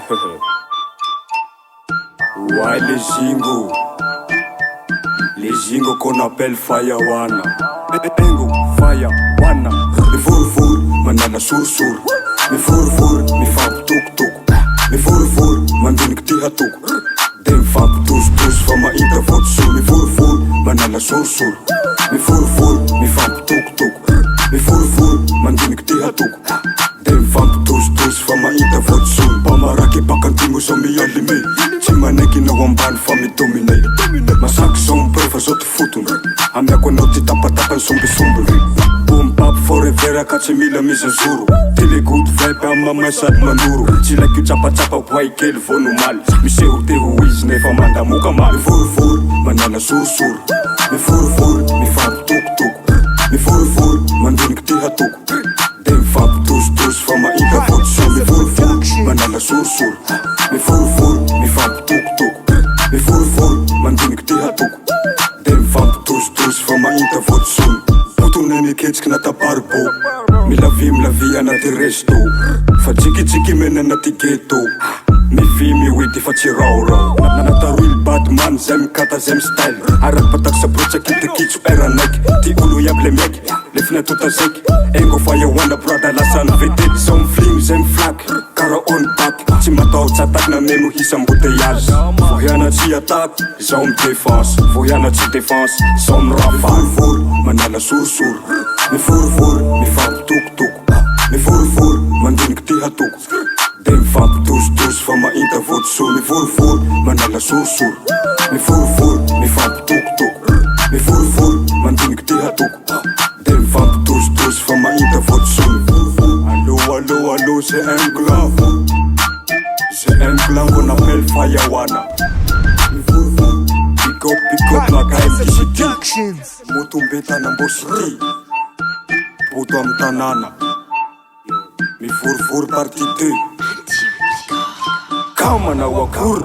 Ouais, les jingos qu'on appelle Fayawana. Engo, Fayawana. Mi fur, manana sur. Mi fur, mi fab tuk. Mi fur, mandinik tiha tuk. Dem fab tus, fama ita fotsu. Mi fur, manana sur. Mi fur, mi fab tuk. Mi fur, mandinik tiha tuk. Dem fab tus, fama ita fotsu. Pamaraki pakantingo sa mi alime. Timaneki na wambani fa mi domine. Masaky som preva zao ty fotony. Amiako anao ty tapatapany sombisomby. Boom bap forever ka tsy mila mizazoro. Tele good vibe amy mamay sady mandoro. Tsy laiky io tsapatsapa boay kely vo nomaly. Miseho teho izy nefa mandamoka maly. Mi fur, manana sur. Mi fur, mi fab tuk. Mi fur, mandiniky ty hatoko. De mifab tus, fa mahita fotso. Mi fur, manana sur. Mi fur, mi fab tuk. Mi fur, mandiniky ty hatoko. De mifab tus, fa mahita fotso. Potony miketsiky natabarbo. Milavy anaty resto. Fa tsikitsiky mena anaty ghetto. Mivy mihoity fa tsy raorao. Nataroily Batman zay mikata zay style. Araky pataky sabrotsaky tekitso eranaiky. Ty olo iaby le mieky, le finatota zaiky. Engo Fayawana brada lasany vedety. Zao miflimy zay miflaky, kara on back. Tsy matahotsy ataky na memo hisa embouteillage. Vo hianatsy ataky, zao midefense. Vo hianatsy defense, zao mirafale. Fur, manala sur. Mi fur, mi fab tuk. Mi fur, mandiniky ty hatoko. De mifab tus, fa mahita fotso. Mi fur, manala sur. Mi fur, mi fab tuk. Mi fur, mandiniky ty hatoko. De mifab tus, fa mahita fotso. Allo, c'est un clan. C'est un clan qu'on appelle Fayawana. Pick up la KMDCT. Motombeta na Mbositi. Poto am tanana. Mi fur partie 2. Kama na wakur.